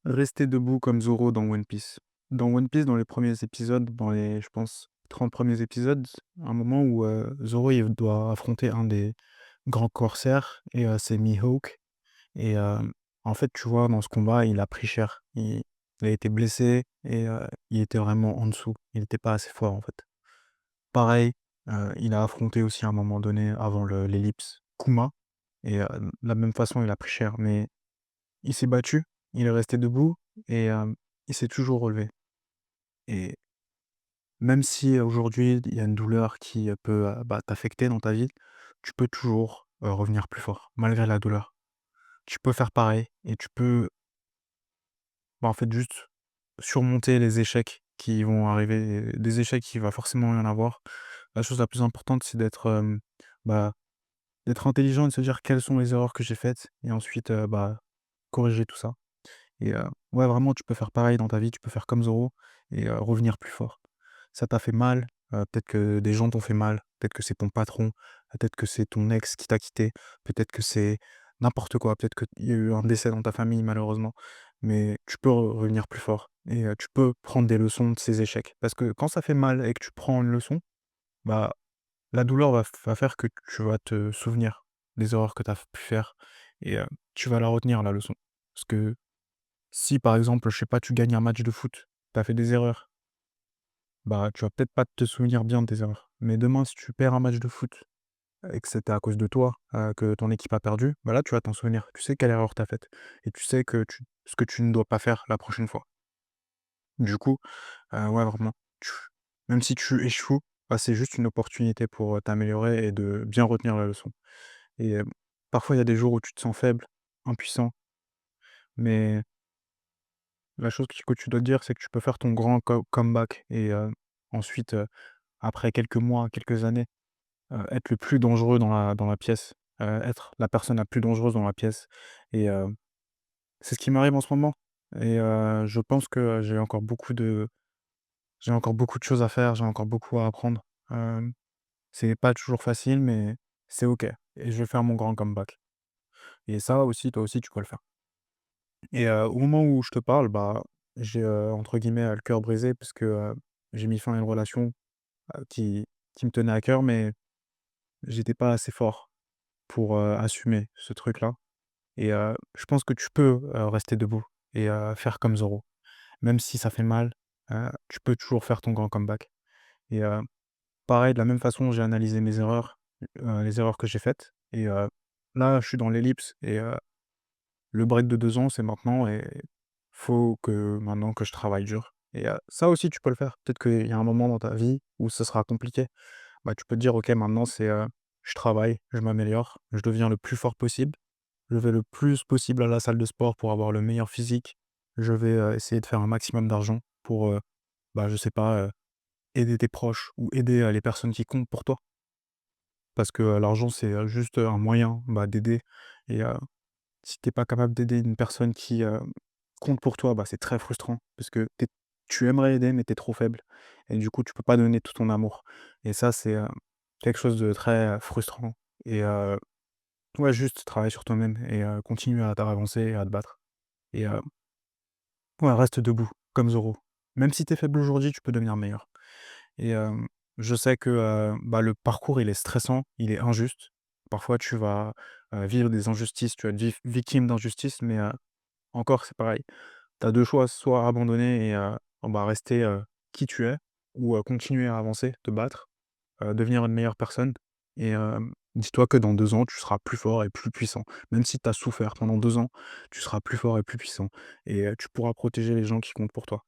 Rester debout comme Zoro dans One Piece. Dans One Piece, dans les premiers épisodes, dans les, je pense, 30 premiers épisodes, un moment où Zoro il doit affronter un des grands corsaires, et c'est Mihawk. Et en fait, tu vois, dans ce combat, il a pris cher. Il a été blessé et il était vraiment en dessous. Il n'était pas assez fort, en fait. Pareil, il a affronté aussi à un moment donné, avant l'ellipse, Kuma. Et de la même façon, il a pris cher. Mais il s'est battu, il est resté debout et il s'est toujours relevé. Et même si aujourd'hui, il y a une douleur qui, peut, bah, t'affecter dans ta vie, tu peux toujours, revenir plus fort, malgré la douleur. Tu peux faire pareil et tu peux, bah, en fait, juste surmonter les échecs qui vont arriver, des échecs qui va forcément rien avoir. La chose la plus importante, c'est bah, d'être intelligent et de se dire: «Quelles sont les erreurs que j'ai faites?» et ensuite, bah, corriger tout ça. Et ouais, vraiment, tu peux faire pareil dans ta vie, tu peux faire comme Zoro et revenir plus fort. Ça t'a fait mal, peut-être que des gens t'ont fait mal, peut-être que c'est ton patron, peut-être que c'est ton ex qui t'a quitté, peut-être que c'est n'importe quoi, peut-être qu'il y a eu un décès dans ta famille malheureusement, mais tu peux revenir plus fort et tu peux prendre des leçons de ces échecs. Parce que quand ça fait mal et que tu prends une leçon, bah, la douleur va faire que tu vas te souvenir des erreurs que tu as pu faire et tu vas la retenir la leçon. Parce que si par exemple, je sais pas, tu gagnes un match de foot, tu as fait des erreurs, bah, tu vas peut-être pas te souvenir bien de tes erreurs. Mais demain, si tu perds un match de foot et que c'était à cause de toi, que ton équipe a perdu, bah, là, tu vas t'en souvenir. Tu sais quelle erreur tu as faite et tu sais ce que tu ne dois pas faire la prochaine fois. Du coup, ouais, vraiment, tu même si tu échoues, bah, c'est juste une opportunité pour, t'améliorer et de bien retenir la leçon. Et parfois, il y a des jours où tu te sens faible, impuissant, mais la chose que tu dois te dire, c'est que tu peux faire ton grand comeback et ensuite, après quelques mois, quelques années, être le plus dangereux dans la pièce, être la personne la plus dangereuse dans la pièce et c'est ce qui m'arrive en ce moment et je pense que j'ai encore beaucoup de choses à faire, j'ai encore beaucoup à apprendre. C'est pas toujours facile, mais c'est OK et je vais faire mon grand comeback et ça aussi, toi aussi, tu peux le faire. Et au moment où je te parle, bah, j'ai, entre guillemets, «le cœur brisé» parce que, j'ai mis fin à une relation, qui me tenait à cœur, mais j'étais pas assez fort pour, assumer ce truc-là et je pense que tu peux, rester debout et faire comme Zoro. Même si ça fait mal, tu peux toujours faire ton grand comeback et pareil, de la même façon, j'ai analysé mes erreurs, les erreurs que j'ai faites et là, je suis dans l'ellipse et le break de 2 ans, c'est maintenant et faut que maintenant que je travaille dur et ça aussi tu peux le faire. Peut-être qu'il y a un moment dans ta vie où ce sera compliqué. Bah, tu peux te dire: «OK, maintenant c'est, je travaille, je m'améliore, je deviens le plus fort possible, je vais le plus possible à la salle de sport pour avoir le meilleur physique. Je vais, essayer de faire un maximum d'argent pour, bah, je sais pas, aider tes proches ou aider, les personnes qui comptent pour toi». Parce que, l'argent c'est, juste, un moyen, bah, d'aider et si t'es pas capable d'aider une personne qui, compte pour toi, bah, c'est très frustrant parce que tu aimerais aider, mais tu es trop faible et du coup, tu peux pas donner tout ton amour et ça, c'est, quelque chose de très, frustrant et ouais, juste travaille sur toi-même et continue à avancer et à te battre et ouais, reste debout comme Zoro. Même si tu es faible aujourd'hui, tu peux devenir meilleur et je sais que, bah, le parcours, il est stressant, il est injuste. Parfois, tu vas, vivre des injustices, tu vas être victime d'injustice, mais encore, c'est pareil. Tu as 2 choix, soit abandonner et bah, rester, qui tu es ou continuer à avancer, te battre, devenir une meilleure personne et dis-toi que dans 2 ans, tu seras plus fort et plus puissant. Même si tu as souffert pendant 2 ans, tu seras plus fort et plus puissant et tu pourras protéger les gens qui comptent pour toi.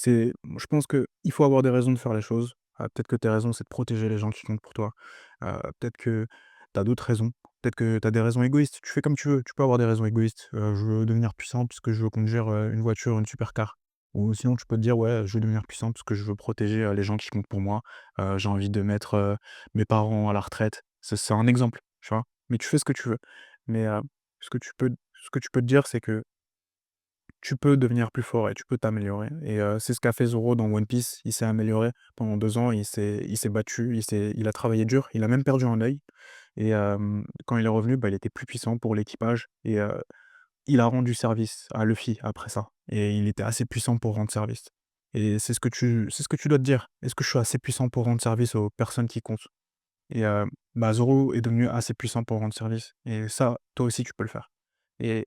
Je pense qu'il faut avoir des raisons de faire les choses. Peut-être que tes raisons, c'est de protéger les gens qui comptent pour toi. Peut-être que tu as d'autres raisons. Peut-être que tu as des raisons égoïstes. Tu fais comme tu veux. Tu peux avoir des raisons égoïstes. Je veux devenir puissant parce que je veux conduire, une voiture, une supercar. Ou sinon tu peux te dire: «Ouais, je veux devenir puissant parce que je veux protéger, les gens qui comptent pour moi. J'ai envie de mettre, mes parents à la retraite». C'est un exemple, tu vois? Mais tu fais ce que tu veux. Mais ce que tu peux te dire, c'est que tu peux devenir plus fort et tu peux t'améliorer et c'est ce qu'a fait Zoro dans One Piece. Il s'est amélioré pendant 2 ans, il s'est battu, il a travaillé dur, il a même perdu un œil et quand il est revenu, bah, il était plus puissant pour l'équipage et il a rendu service à Luffy après ça et il était assez puissant pour rendre service et c'est ce que tu dois te dire. Est-ce que je suis assez puissant pour rendre service aux personnes qui comptent? Et bah, Zoro est devenu assez puissant pour rendre service et ça, toi aussi, tu peux le faire et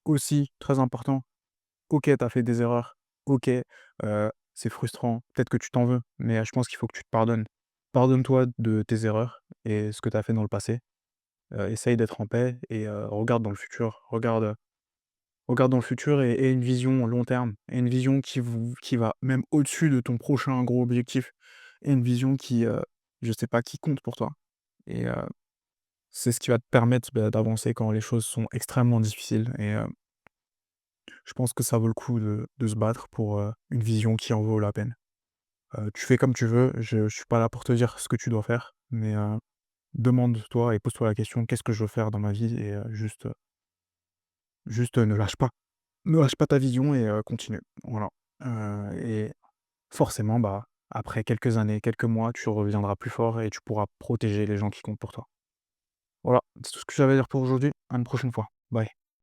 aussi, très important, OK, tu as fait des erreurs. OK, c'est frustrant. Peut-être que tu t'en veux, mais je pense qu'il faut que tu te pardonnes. Pardonne-toi de tes erreurs et ce que tu as fait dans le passé. Essaye d'être en paix et regarde dans le futur. Regarde dans le futur et une vision long terme et une vision qui va même au-dessus de ton prochain gros objectif et une vision qui, je sais pas, qui compte pour toi et c'est ce qui va te permettre, bah, d'avancer quand les choses sont extrêmement difficiles et je pense que ça vaut le coup de se battre pour, une vision qui en vaut la peine. Tu fais comme tu veux, je suis pas là pour te dire ce que tu dois faire, mais demande-toi et pose-toi la question: «Qu'est-ce que je veux faire dans ma vie?» et juste, ne lâche pas. Ne lâche pas ta vision et continue. Voilà, et forcément, bah, après quelques années, quelques mois, tu reviendras plus fort et tu pourras protéger les gens qui comptent pour toi. Voilà, c'est tout ce que j'avais à dire pour aujourd'hui. À une prochaine fois. Bye.